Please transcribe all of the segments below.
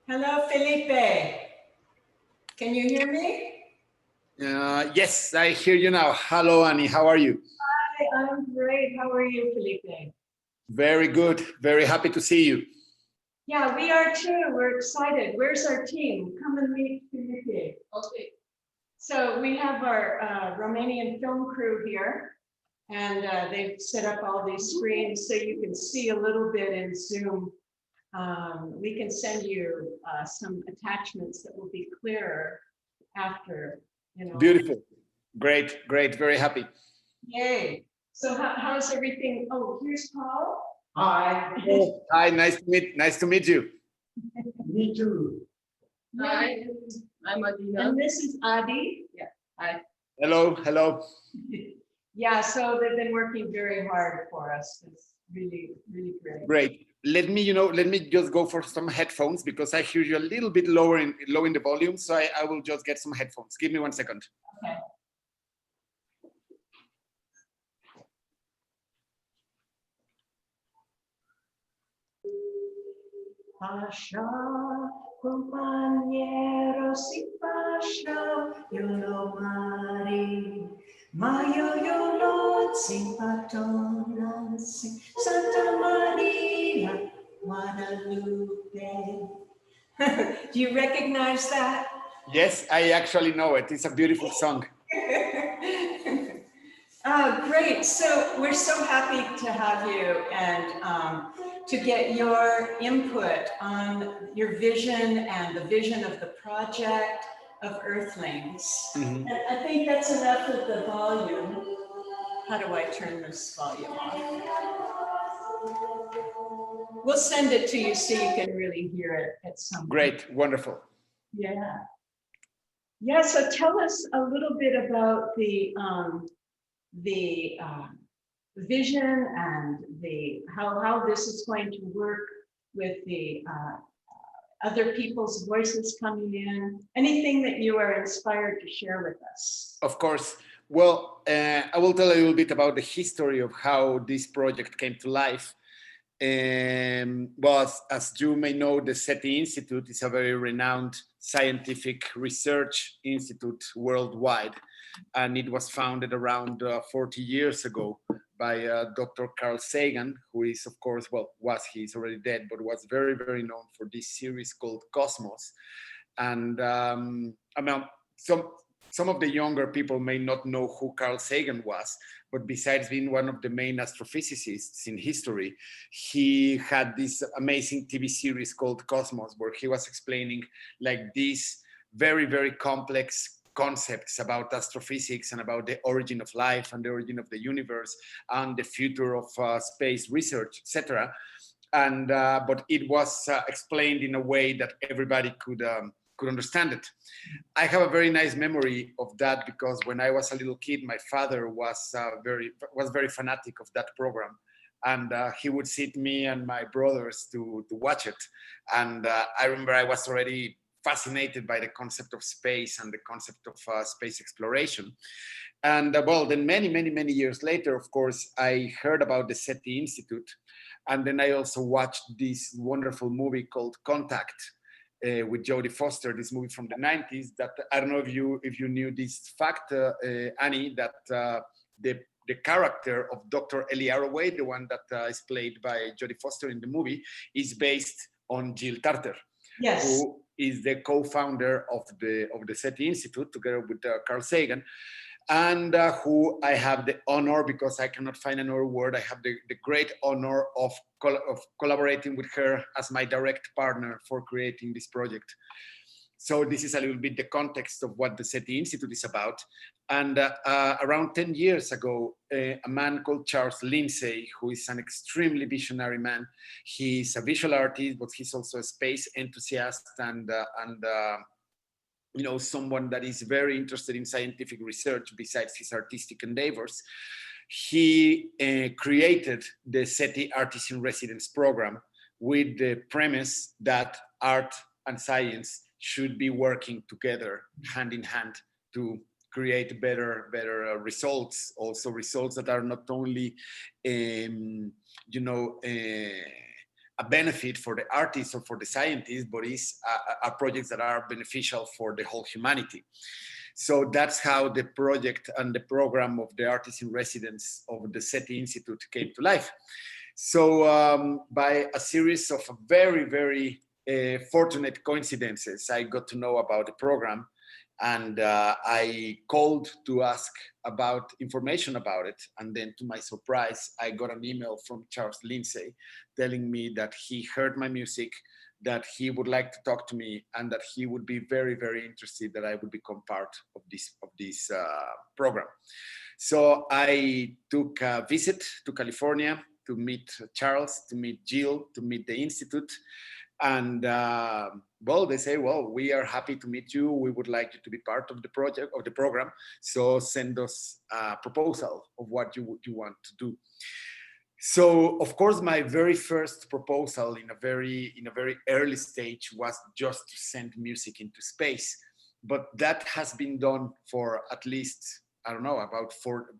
Hello, Felipe. Can you hear me? Yes, I hear you now. Hello, Annie. How are you? Hi, I'm great. How are you, Felipe? Very good. Very happy to see you. Yeah, we are too. We're excited. Where's our team? Come and meet Felipe. Okay. So we have our Romanian film crew here, and they've set up all these screens so you can see a little bit in Zoom. We can send you some attachments that will be clearer after, you know. Beautiful. Great, great. Very happy. Yay. So how's everything? Oh, here's Paul. Hi. Hi, nice to meet you. Me too. Hi. I'm Adina. And this is Adi. Yeah. Hi. Hello, hello. Yeah, so they've been working very hard for us. It's really, really great. Great. Let me just go for some headphones because I hear you a little bit low in the volume. So I will just get some headphones. Give me 1 second. Okay. Pasha, compañero, si pasha, yo lo mari, mayo yo lo si patona, si Santa Maria, Guadalupe. Do you recognize that? Yes, I actually know it. It's a beautiful song. Oh, great. So we're so happy to have you and to get your input on your vision and the vision of the project of Earthlings. Mhm. And I think that's enough of the volume. How do I turn this volume off? We'll send it to you so you can really hear it at some point. Great, wonderful. Yeah. Yeah, so tell us a little bit about the vision and how this is going to work with the other people's voices coming in. Anything that you are inspired to share with us? Of course. Well, I will tell a little bit about the history of how this project came to life. Well, as you may know, the SETI Institute is a very renowned scientific research institute worldwide, and it was founded around 40 years ago by Dr. Carl Sagan, who is, of course, he's already dead, but was very, very known for this series called Cosmos. And I mean, some of the younger people may not know who Carl Sagan was, but besides being one of the main astrophysicists in history, he had this amazing TV series called Cosmos, where he was explaining like these very, very complex concepts about astrophysics and about the origin of life and the origin of the universe and the future of space research, etc. And but it was explained in a way that everybody could understand it. I have a very nice memory of that because when I was a little kid, my father was very fanatic of that program, and he would sit me and my brothers to watch it. And I remember I was already fascinated by the concept of space and the concept of space exploration. And then many years later, of course, I heard about the SETI Institute, and then I also watched this wonderful movie called Contact with Jodie Foster, this movie from the 90s. That I don't know if you knew this fact, Annie, that the character of Dr. Ellie Arroway, the one that is played by Jodie Foster in the movie, is based on Jill Tarter, Yes. who is the co-founder of the SETI Institute, together with Carl Sagan, and who I have the honor, because I cannot find another word, I have the great honor of collaborating with her as my direct partner for creating this project. So this is a little bit the context of what the SETI Institute is about. And around 10 years ago, a man called Charles Lindsay, who is an extremely visionary man, he's a visual artist, but he's also a space enthusiast and someone that is very interested in scientific research besides his artistic endeavors. He created the SETI Artist in Residence program with the premise that art and science should be working together hand in hand to create better results, also results that are not only a benefit for the artists or for the scientists, but is are projects that are beneficial for the whole humanity. So that's how the project and the program of the artists in residence of the SETI Institute came to life. So by a series of very, very fortunate coincidences, I got to know about the program, and I called to ask about information about it. And then to my surprise, I got an email from Charles Lindsay telling me that he heard my music, that he would like to talk to me, and that he would be very, very interested that I would become part of this program. So I took a visit to California to meet Charles, to meet Jill, to meet the Institute. And well, they say, well, we are happy to meet you. We would like you to be part of the project, of the program. So send us a proposal of what you want to do. So, of course, my very first proposal in a very early stage was just to send music into space. But that has been done for at least, I don't know, about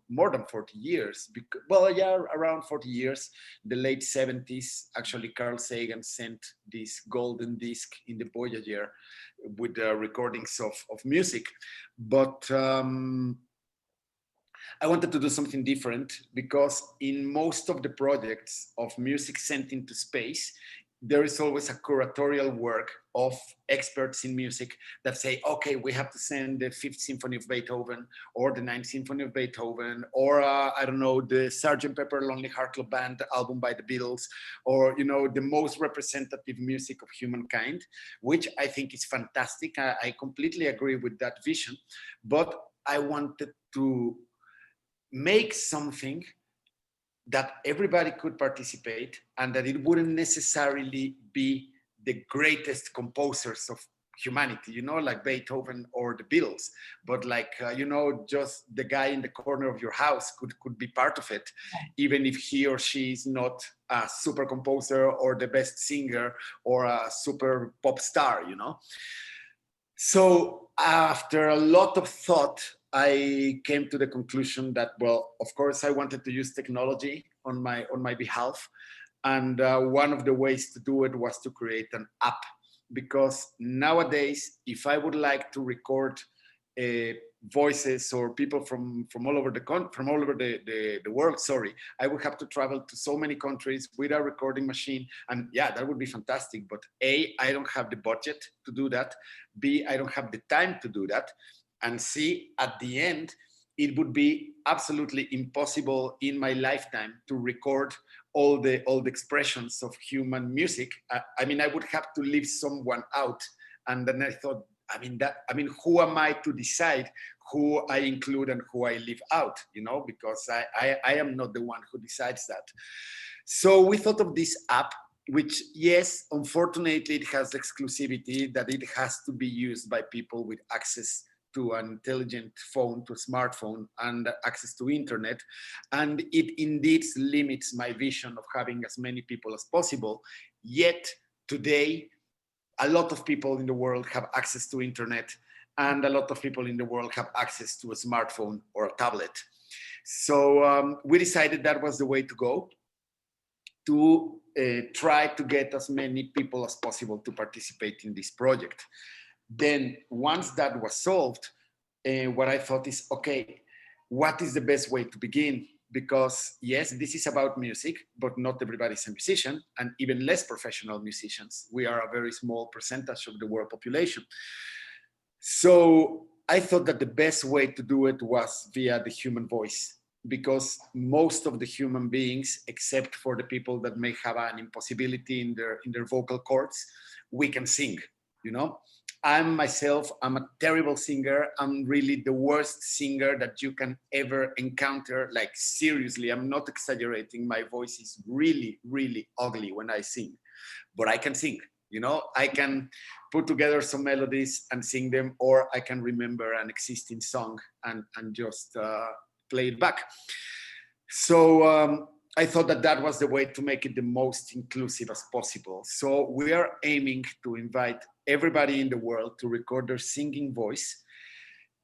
more than 40 years. Well, yeah, around 40 years. The late 70s, actually, Carl Sagan sent this golden disc in the Voyager with recordings of music. But I wanted to do something different, because in most of the projects of music sent into space, there is always a curatorial work of experts in music that say, okay, we have to send the Fifth Symphony of Beethoven, or the Ninth Symphony of Beethoven, or I don't know, the Sgt. Pepper Lonely Heart Club Band album by the Beatles, or, you know, the most representative music of humankind, which I think is fantastic. I completely agree with that vision, but I wanted to make something that everybody could participate, and that it wouldn't necessarily be the greatest composers of humanity, you know, like Beethoven or the Beatles, but like, you know, just the guy in the corner of your house could be part of it, even if he or she is not a super composer or the best singer or a super pop star, you know. So after a lot of thought, I came to the conclusion that, well, of course, I wanted to use technology on my behalf, and one of the ways to do it was to create an app. Because nowadays, if I would like to record voices or people from all over the world, sorry, I would have to travel to so many countries with a recording machine, and yeah, that would be fantastic. But A, I don't have the budget to do that. B, I don't have the time to do that. And C, at the end, it would be absolutely impossible in my lifetime to record all the expressions of human music. I mean, I would have to leave someone out. And then I thought, who am I to decide who I include and who I leave out, you know, because I am not the one who decides that. So we thought of this app, which, yes, unfortunately, it has exclusivity that it has to be used by people with access to an intelligent phone, to a smartphone, and access to internet. And it indeed limits my vision of having as many people as possible. Yet today, a lot of people in the world have access to internet, and a lot of people in the world have access to a smartphone or a tablet. So we decided that was the way to go, to try to get as many people as possible to participate in this project. Then once that was solved, what I thought is, okay, what is the best way to begin? Because yes, this is about music, but not everybody is a musician, and even less professional musicians. We are a very small percentage of the world population. So I thought that the best way to do it was via the human voice, because most of the human beings, except for the people that may have an impossibility in their vocal cords, we can sing, you know. I'm a terrible singer. I'm really the worst singer that you can ever encounter. Like, seriously, I'm not exaggerating. My voice is really, really ugly when I sing, but I can sing, you know. I can put together some melodies and sing them, or I can remember an existing song and just play it back. So I thought that that was the way to make it the most inclusive as possible. So we are aiming to invite everybody in the world to record their singing voice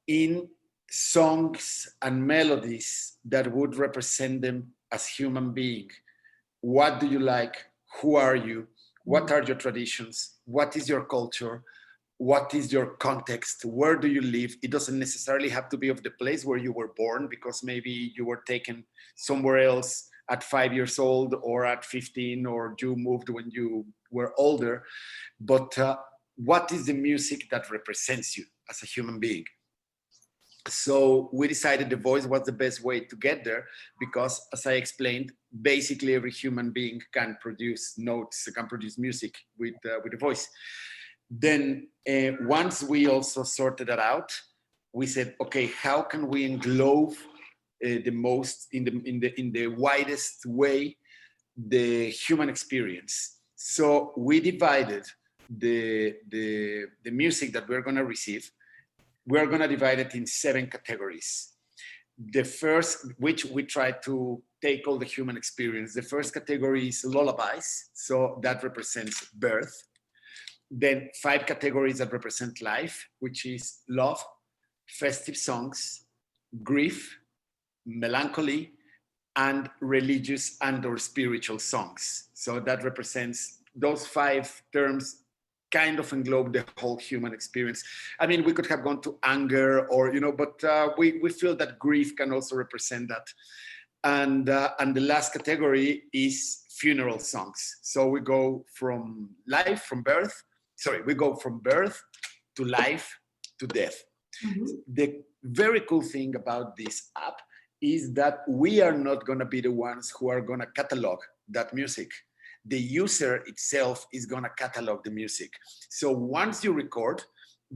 in songs and melodies that would represent them as human being. What do you like? who are you, what are your traditions, what is your culture, what is your context, where do you live. It doesn't necessarily have to be of the place where you were born, because maybe you were taken somewhere else at 5 years old or at 15, or you moved when you were older. But what is the music that represents you as a human being? So we decided the voice was the best way to get there, because, as I explained, basically every human being can produce notes, can produce music with a voice. Then once we also sorted that out, we said, okay, how can we englobe the most in the widest way the human experience? So we divided the music that we're going to receive. We're going to divide it in 7 categories. The first, which we try to take all the human experience. The first category is lullabies, so that represents birth. Then 5 categories that represent life, which is love, festive songs, grief, melancholy, and religious and or spiritual songs. So that represents, those 5 terms kind of englobe the whole human experience. I mean, we could have gone to anger or, but we feel that grief can also represent that. And the last category is funeral songs. So we go from life, from birth, we go from birth to life to death. Mm-hmm. The very cool thing about this app is that we are not going to be the ones who are going to catalog that music. The user itself is going to catalog the music. So once you record,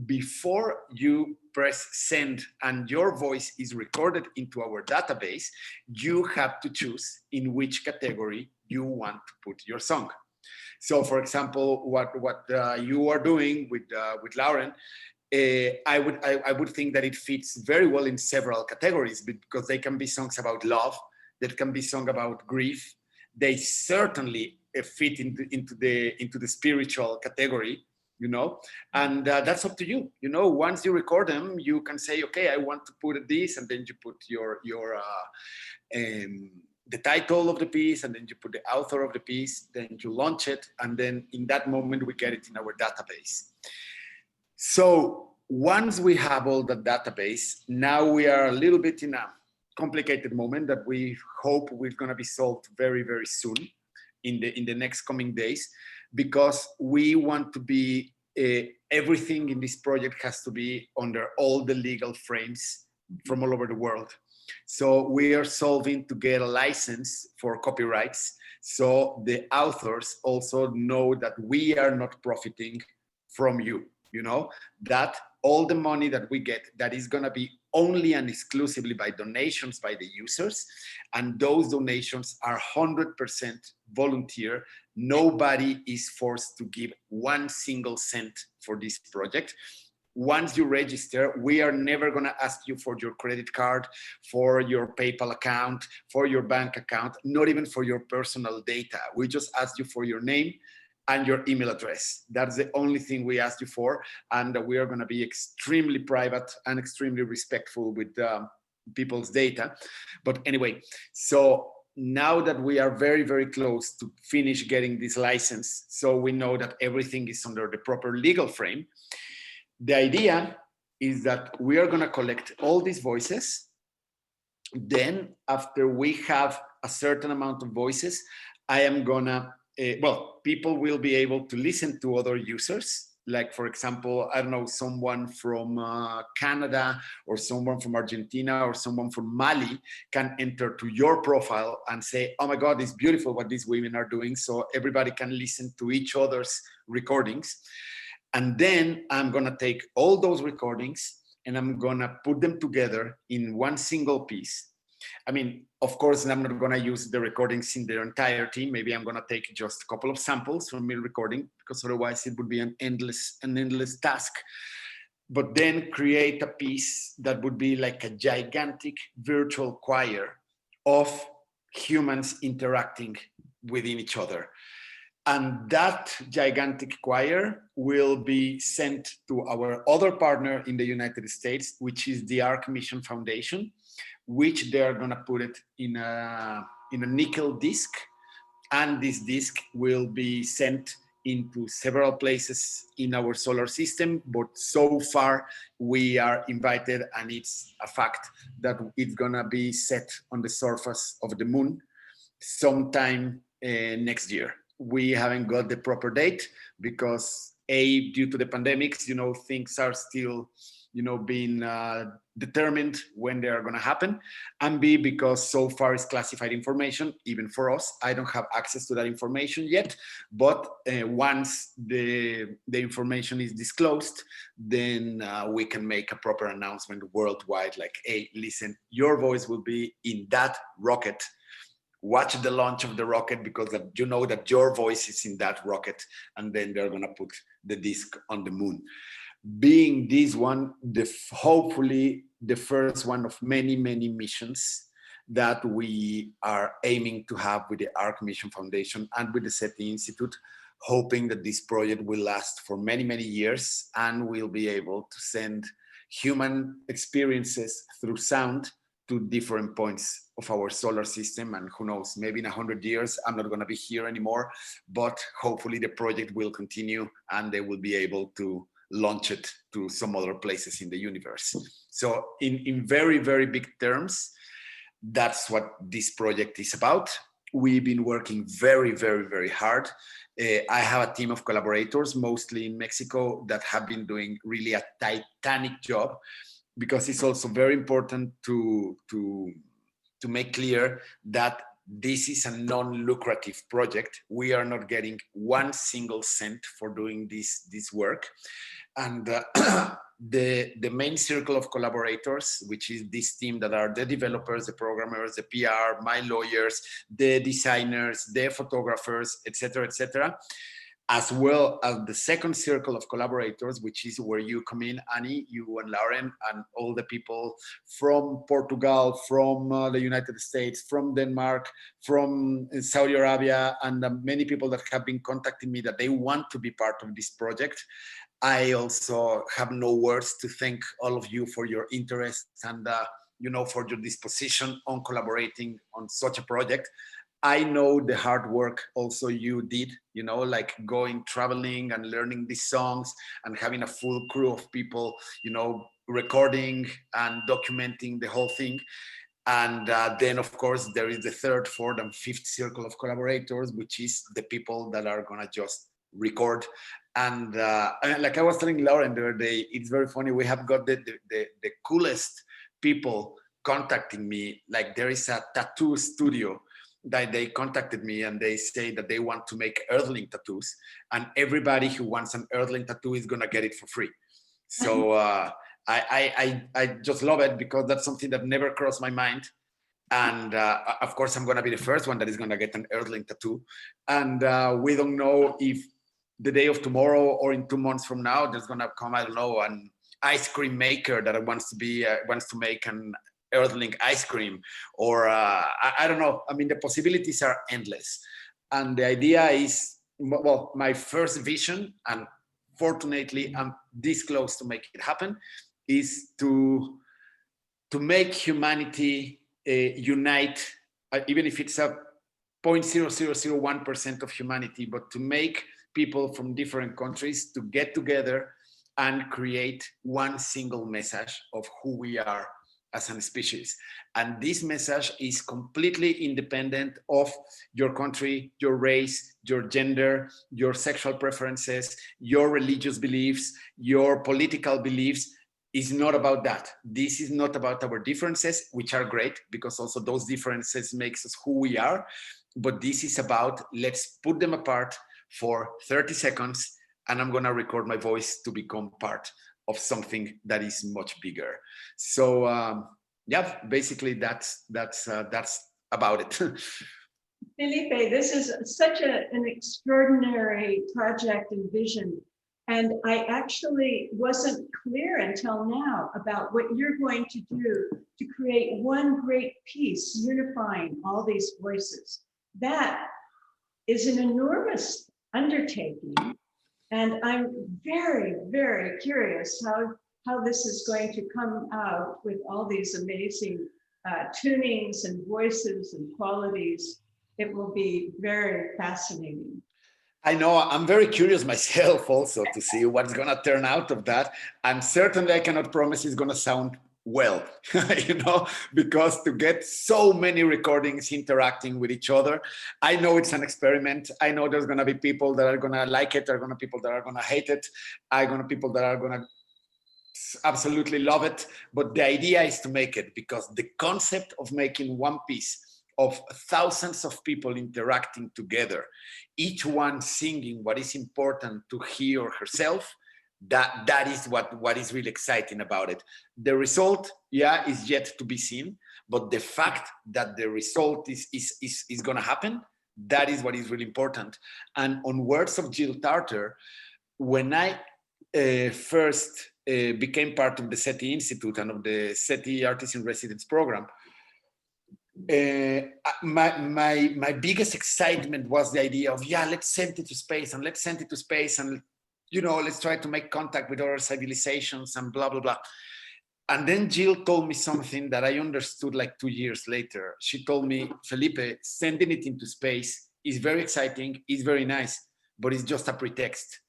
before you press send and your voice is recorded into our database, you have to choose in which category you want to put your song. So, for example, what you are doing with Lauren, I would think that it fits very well in several categories, because they can be songs about love, that can be songs about grief. They certainly fit into the spiritual category, and that's up to you. Once you record them, you can say, okay, I want to put this, and then you put your the title of the piece, and then you put the author of the piece, then you launch it, and then in that moment we get it in our database. So once we have all the database, now we are a little bit in a complicated moment that we hope we're going to be solved very, very soon in the next coming days, because we want to be everything in this project has to be under all the legal frames from all over the world. So we are solving to get a license for copyrights, so the authors also know that we are not profiting from you, that all the money that we get, that is going to be only and exclusively by donations by the users, and those donations are 100% volunteer. Nobody is forced to give 1 single cent for this project. Once you register, we are never going to ask you for your credit card, for your PayPal account, for your bank account, not even for your personal data. We just ask you for your name and your email address. That's the only thing we asked you for. And we are going to be extremely private and extremely respectful with people's data. But anyway, so now that we are very, very close to finish getting this license, so we know that everything is under the proper legal frame, the idea is that we are going to collect all these voices. Then after we have a certain amount of voices, I am going to people will be able to listen to other users. Like, for example, I don't know, someone from Canada or someone from Argentina or someone from Mali can enter to your profile and say, oh my God, it's beautiful what these women are doing. So everybody can listen to each other's recordings. And then I'm going to take all those recordings and I'm going to put them together in one single piece. I mean, of course, I'm not going to use the recordings in their entirety. Maybe I'm going to take just a couple of samples from me recording, because otherwise it would be an endless task. But then create a piece that would be like a gigantic virtual choir of humans interacting within each other. And that gigantic choir will be sent to our other partner in the United States, which is the Arc Mission Foundation, which they're going to put it in a nickel disc. and this disk will be sent into several places in our solar system, but so far we are invited, and it's a fact that it's gonna be set on the surface of the moon sometime next year. We haven't got the proper date because A, due to the pandemics, things are still, being determined when they are going to happen, and B, because so far it's classified information, even for us. I don't have access to that information yet, but once the information is disclosed, then we can make a proper announcement worldwide, like, hey, listen, your voice will be in that rocket. Watch the launch of the rocket, because you know that your voice is in that rocket, and then they're going to put the disc on the moon. Being this one, hopefully the first one of many, many missions that we are aiming to have with the Arc Mission Foundation and with the SETI Institute, hoping that this project will last for many, many years, and we'll be able to send human experiences through sound to different points of our solar system. And who knows, maybe in 100 years, I'm not going to be here anymore, but hopefully the project will continue and they will be able to launch it to some other places in the universe. So in very, very big terms, that's what this project is about. We've been working very, very, very hard. I have a team of collaborators, mostly in Mexico, that have been doing really a titanic job, because it's also very important to make clear that this is a non-lucrative project. We are not getting 1 single cent for doing this work. And the main circle of collaborators, which is this team that are the developers, the programmers, the PR, my lawyers, the designers, the photographers, etc., as well as the second circle of collaborators, which is where you come in, Annie, you and Lauren, and all the people from Portugal, from the United States, from Denmark, from Saudi Arabia, and many people that have been contacting me that they want to be part of this project. I also have no words to thank all of you for your interest and for your disposition on collaborating on such a project. I know the hard work also you did, like traveling and learning these songs and having a full crew of people, recording and documenting the whole thing. And then, of course, there is the third, fourth, and fifth circle of collaborators, which is the people that are going to just record. And like I was telling Lauren the other day, it's very funny. We have got the coolest people contacting me. Like, there is a tattoo studio that they contacted me, and they say that they want to make Earthling tattoos, and everybody who wants an Earthling tattoo is gonna get it for free. So I just love it, because that's something that never crossed my mind. And of course, I'm gonna be the first one that is gonna get an Earthling tattoo. And we don't know if the day of tomorrow or in 2 months from now, there's gonna come, I don't know, an ice cream maker that wants to make an Earthling ice cream, or I don't know. I mean, the possibilities are endless. And the idea is, well, my first vision, and fortunately I'm this close to make it happen, is to make humanity unite, even if it's a 0.0001% of humanity, but to make people from different countries to get together and create one single message of who we are as a species. And this message is completely independent of your country, your race, your gender, your sexual preferences, your religious beliefs, your political beliefs. It's not about that. This is not about our differences, which are great, because also those differences makes us who we are. But this is about, let's put them apart for 30 seconds, and I'm gonna record my voice to become part of something that is much bigger. So yeah, basically that's about it. Felipe, this is such an extraordinary project and vision. And I actually wasn't clear until now about what you're going to do to create one great piece, unifying all these voices. That is an enormous undertaking. And I'm very, very curious how this is going to come out with all these amazing tunings and voices and qualities. it will be very fascinating. I know I'm very curious myself also to see what's going to turn out of that. And certainly I cannot promise it's going to sound well, because to get so many recordings interacting with each other, I know it's an experiment. I know there's going to be people that are going to like it. There are going to be people that are going to hate it. I'm going to people that are going to absolutely love it. But the idea is to make it, because the concept of making one piece of thousands of people interacting together, each one singing what is important to he or herself, that is what is really exciting about it. The result, is yet to be seen, but the fact that the result is going to happen, that is what is really important. And on words of Jill Tarter, when I first became part of the SETI Institute and of the SETI Artist in Residence program, my biggest excitement was the idea of, let's send it to space and let's try to make contact with other civilizations and blah, blah, blah. And then Jill told me something that I understood like 2 years later. She told me, Felipe, sending it into space is very exciting, it's very nice, but it's just a pretext.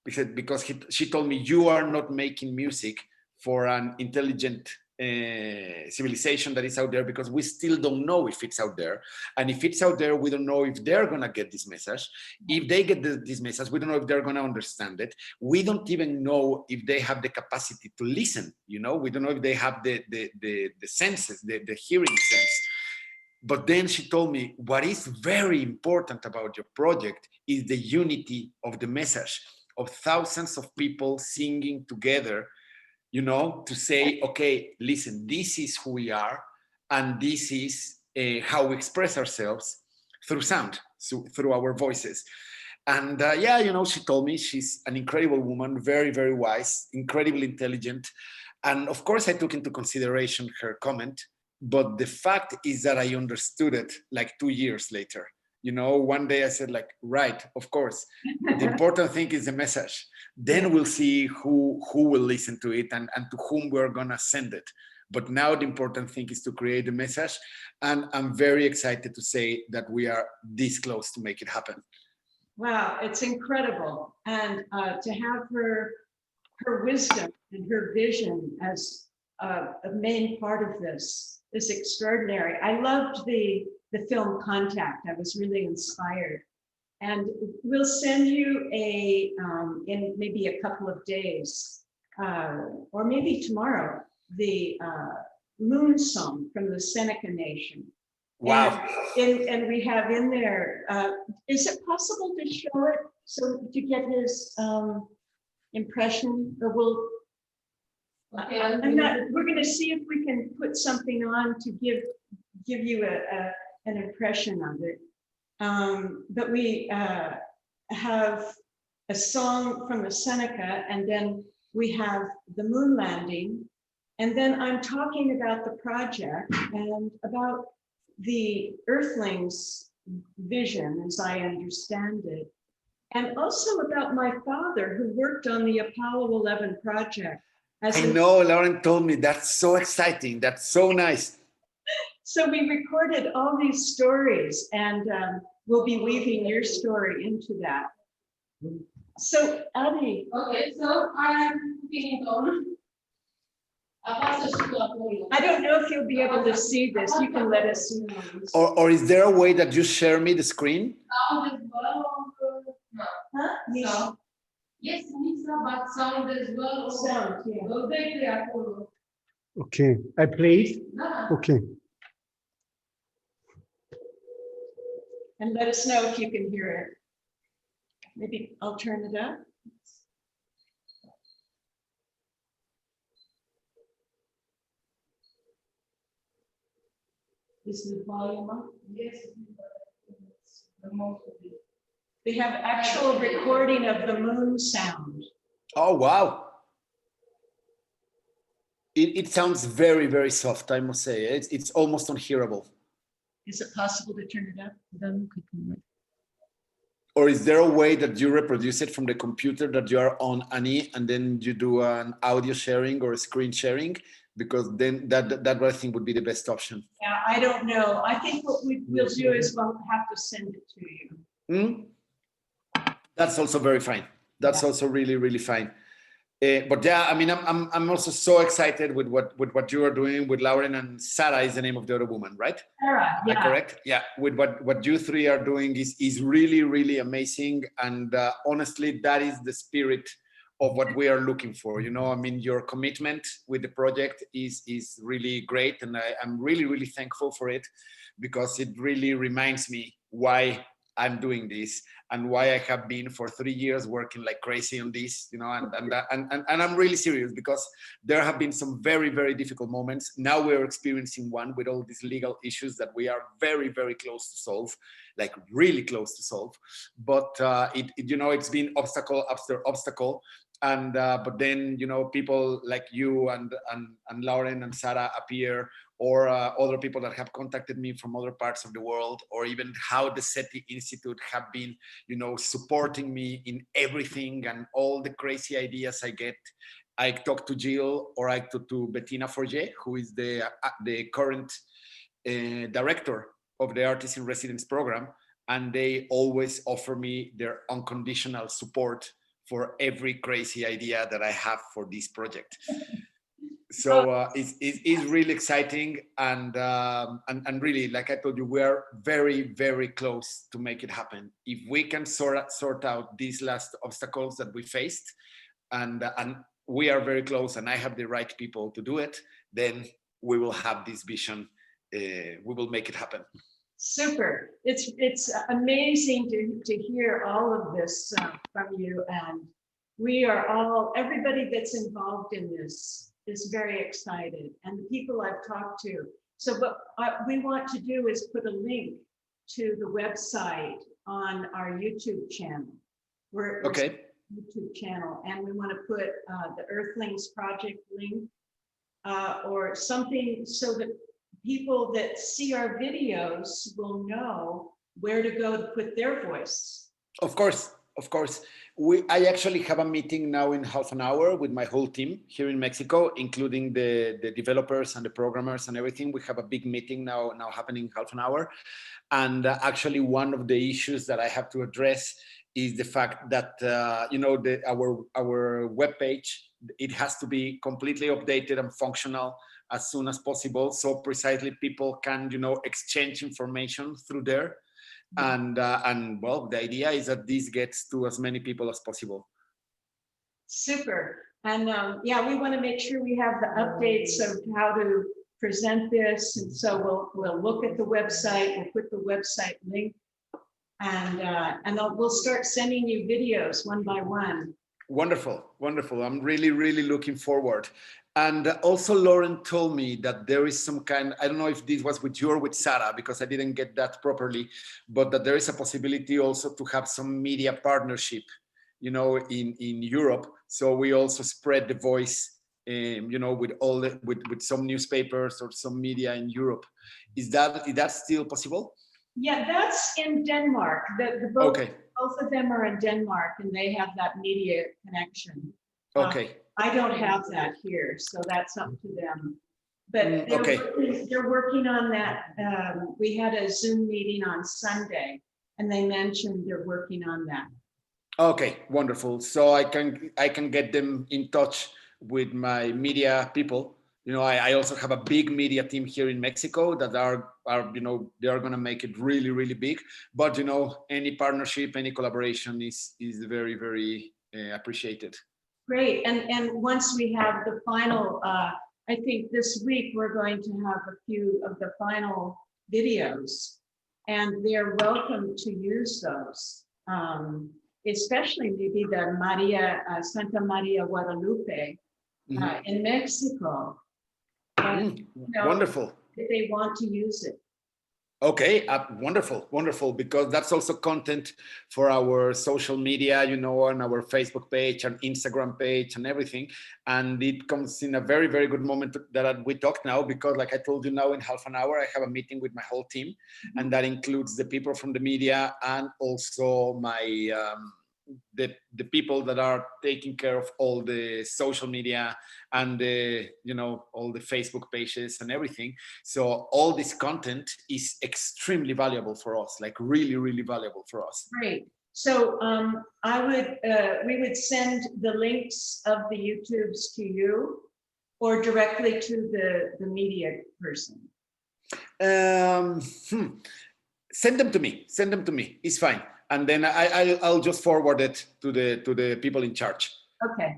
Because she told me, you are not making music for an intelligent civilization that is out there, because we still don't know if it's out there. And if it's out there, we don't know if they're going to get this message. If they get this message, we don't know if they're going to understand it. We don't even know if they have the capacity to listen. We don't know if they have the senses, the hearing sense. But then she told me, what is very important about your project is the unity of the message, of thousands of people singing together, to say, okay, listen, this is who we are, and this is how we express ourselves through sound, through our voices. And she told me she's an incredible woman, very, very wise, incredibly intelligent. And of course, I took into consideration her comment, but the fact is that I understood it like 2 years later. One day I said, right, of course, the important thing is the message. Then we'll see who will listen to it and to whom we're gonna send it. But now the important thing is to create the message. And I'm very excited to say that we are this close to make it happen. Wow, it's incredible. And to have her wisdom and her vision as a main part of this is extraordinary. I loved the film Contact. I was really inspired. And we'll send you in maybe a couple of days, or maybe tomorrow, the Moon Song from the Seneca Nation. Wow. And we have in there, is it possible to show it so to get his impression? Or we're going to see if we can put something on to give you an impression of it. But we have a song from the Seneca, and then we have the moon landing. And then I'm talking about the project and about the Earthlings' vision, as I understand it, and also about my father, who worked on the Apollo 11 project. I know, Lauren told me. That's so exciting. That's so nice. So we recorded all these stories, and we'll be weaving your story into that. So, Adi. Okay, so I'm putting it on. I don't know if you'll be able to see this. You can let us know. Or is there a way that you share me the screen? Sound as well. No. Huh? Sound. Yes, Nisa, but sound as well. Sound, yeah. Okay, I played. Okay. And let us know if you can hear it. Maybe I'll turn it up. Is the volume up? Yes. The most of it. They have actual recording of the moon sound. Oh, wow. It sounds very, very soft, I must say. It's almost unhearable. Is it possible to turn it up? Or is there a way that you reproduce it from the computer that you are on, Annie, and then you do an audio sharing or a screen sharing? because then that I think would be the best option. Yeah, I don't know. I think what we'll do is we'll have to send it to you. That's also very fine. That's also really, really fine. But yeah, I mean, I'm also so excited with what you are doing with Lauren, and Sarah is the name of the other woman, right? Sarah, Am I correct? Yeah. With what you three are doing is really, really amazing. And honestly, that is the spirit of what we are looking for. You know, I mean, your commitment with the project is really great, and I'm really, really thankful for it, because it really reminds me why I'm doing this and why I have been for 3 years working like crazy on this, you know, and I'm really serious, because there have been some very, very difficult moments. Now we're experiencing one with all these legal issues that we are very, very close to solve, like really close to solve. But you know, it's been obstacle after obstacle. And but then, you know, people like you and Lauren and Sarah appear, or other people that have contacted me from other parts of the world, or even how the SETI Institute have been, you know, supporting me in everything and all the crazy ideas I get. I talk to Jill, or I talk to Bettina Forget, who is the current director of the Artist in Residence program, and they always offer me their unconditional support for every crazy idea that I have for this project. So it's really exciting, and really, like I told you, we are very, very close to make it happen. If we can sort out these last obstacles that we faced, and we are very close, and I have the right people to do it, then we will have this vision. We will make it happen. Super. It's amazing to hear all of this from you, and we are all, everybody that's involved in this is very excited, and the people I've talked to. So what we want to do is put a link to the website on our YouTube channel. We're Okay. YouTube channel, and we want to put the Earthlings project link or something, so that people that see our videos will know where to go to put their voice. Of course, of course. I actually have a meeting now in half an hour with my whole team here in Mexico, including the developers and the programmers and everything. We have a big meeting now happening in half an hour. And actually, one of the issues that I have to address is the fact that you know, our webpage, it has to be completely updated and functional as soon as possible, so precisely people can, you know, exchange information through there. And well, the idea is that this gets to as many people as possible. Super. And yeah, we want to make sure we have the updates of how to present this, and so we'll look at the website, we'll put the website link, and we'll start sending you videos one by one. Wonderful, wonderful. I'm really, really looking forward. And also, Lauren told me that there is some kind, I don't know if this was with you or with Sarah, because I didn't get that properly, but that there is a possibility also to have some media partnership, you know, in Europe. So we also spread the voice, you know, with all with some newspapers or some media in Europe. Is that still possible? Yeah, that's in Denmark. Both of them are in Denmark, and they have that media connection. Okay. I don't have that here, so that's up to them. But they're working on that. We had a Zoom meeting on Sunday, and they mentioned they're working on that. Okay, wonderful. So I can get them in touch with my media people. You know, I also have a big media team here in Mexico that are you know, they are going to make it really, really big. But you know, any partnership, any collaboration is very, very appreciated. Great. And once we have the final, I think this week we're going to have a few of the final videos, and they're welcome to use those, especially maybe the Santa Maria Guadalupe in Mexico. You know, wonderful. If they want to use it. Okay, wonderful, wonderful, because that's also content for our social media, you know, on our Facebook page and Instagram page and everything. And it comes in a very, very good moment that we talk now, because like I told you, now in half an hour, I have a meeting with my whole team, and that includes the people from the media and also my the people that are taking care of all the social media and all the Facebook pages and everything. So all this content is extremely valuable for us, like really, really valuable for us. Great. So we would send the links of the YouTubes to you or directly to the media person. Send them to me. Send them to me. It's fine. And then I'll just forward it to the people in charge. Okay,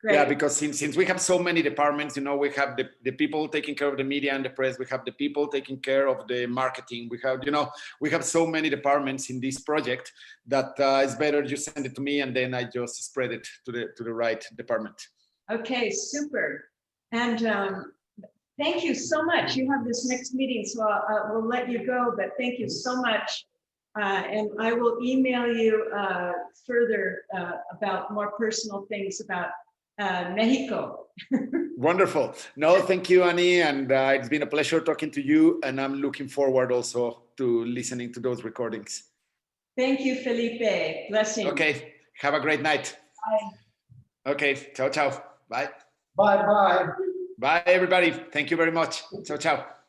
great. Yeah, because since we have so many departments, we have the people taking care of the media and the press. We have the people taking care of the marketing. We have so many departments in this project that it's better you send it to me and then I just spread it to the right department. Okay, super. And thank you so much. You have this next meeting, so we'll let you go, but thank you so much. And I will email you further about more personal things about Mexico. Wonderful. No, thank you, Annie. And it's been a pleasure talking to you. And I'm looking forward also to listening to those recordings. Thank you, Felipe. Blessings. Okay. Have a great night. Bye. Okay. Ciao, ciao. Bye. Bye, bye. Bye, everybody. Thank you very much. Ciao, ciao.